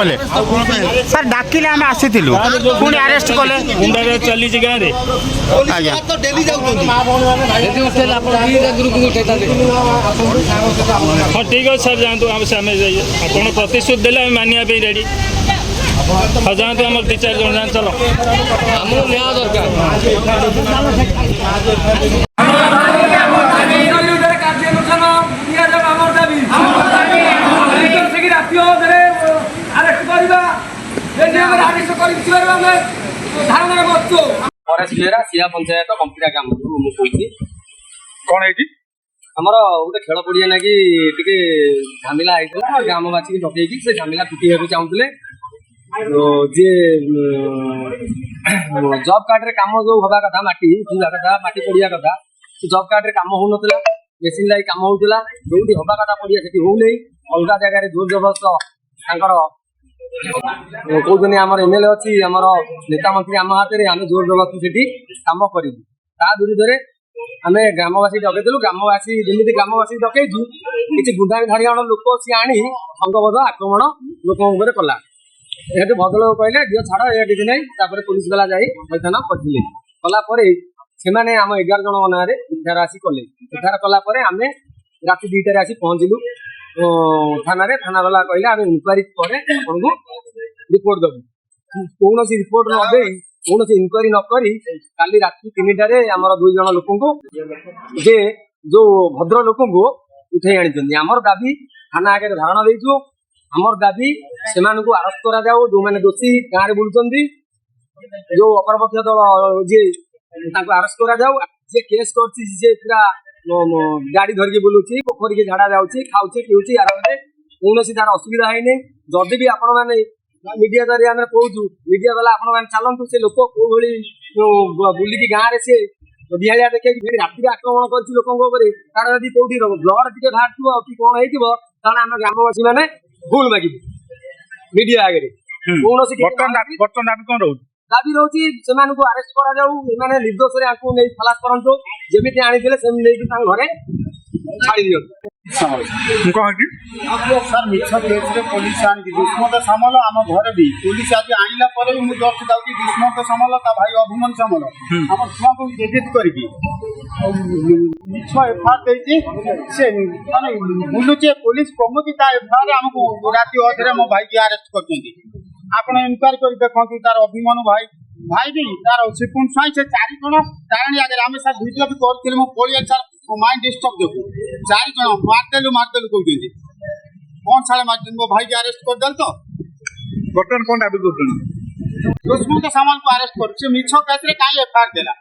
कले सर डाकिले आम आसीलु पुणी अरेस्ट कले गुंडा चली गाँव में आज्ञा हाँ ठीक है सर जातु आप प्रतिश्रुति देले मानिया रेडी हाँ जातु आम 2-4 जन जान चलो पंचायत कंपिटा काम कौन है आमर गोटे खेल पड़िया ना कि झमेला होता ग्रामवासी डकईकि से झमेला टुटा चाहूले जी जॉब कार्ड रे काम जो हवा कथा माटी कथा माटी पड़िया कथा जॉब कार्ड रे काम होना मेसीन लाई काम होता जो हवा कथा पड़िया से हो अलग जगह जोर जबरदस्त कहते आम एमएलए अच्छी आम नेता मंत्री आम हाथ में आम जोर जबरदस्त से कम करूँ ता विरुद्ध आम ग्रामवासी डकईलु ग्रामवासी जमी ग्रामवासी डकईचु किसी गुंडा धाड़ी लोक सी आनी संघबद्ध आक्रमण लोक कला ये भद्र लोक कहले दियो छाड़ ये किसी ना पुलिस वाला जा मैदान करते कलापर से आम 11 जन ना उद्धार आसी कले उद्धार कलापर आम राति 2टार आसी पहुँचलु थाना थाना वाला कहले आम इनक्वारी पर आपको रिपोर्ट देवु कौन रिपोर्ट न दे कौन इनक्वारी नक काली राति 3टार आमर 2 जन लोक जे जो भद्र लोक उठे आनी आमर दाबी थाना आगे धारणा देचु आमर दाबी से अरेस्ट करा जाओ जो मैंने दोषी गाँव में बुलूं जो अपरपक्ष दल जी अरेस्ट करा जाओ जे केस कर गाड़ी धरिकी बुलूची पोखरी की झाड़ा जाऊँगी खाऊँ पीऊँ आराम से कौन तार असुविधा है जदि भी आपण मैंने मीडिया जरिए आम कहूँ मीडिया वाला आपण मैंने चलतु से लोक कौ बुलिकी गाँव में सी दिहाड़िया देखे राति आक्रमण कर लोक तार यदि कौटी ब्लड टे बाहर कि कौन हो आम ग्रामवासी मैंने भूल मागे मीडिया आगे कौन दाबी कौन रोच दाबी रोचे से अरेस्ट करा जाऊ निर्दोष खलास करंतु जमी आनी घरे छाड़ी दियो सर मिछ केस रे पुलिस आनी दुष्मत सामल आम घर भी पुलिस आज आइला पर भी मुझे जस्ट दाउची दुष्मत सामल ता भाई अभिमन सामल हम छुआ को एडिट करके मिछ एफआर देती से माने बुलुचे पुलिस कमुची ता एफआर हमको राति अधरे मो भाई की अरेस्ट करछंती आपण इंक्वायरी कर देखंतु तार अभिमन भाई भी तार सिपुन साई से 4 जण तारणी आगे आम सर वीडियो भी करथिले मो पोलिया सर माइंड डिस्टर्ब देखो 4 जण मारदेलु कहते कौन साले मार मो भाई की अरेस्ट कर दल तो बर्तमान कौन दाबी कर दुश्मन के सामान को अरेस्ट कर मिछ केस रे काई एफआईआर देला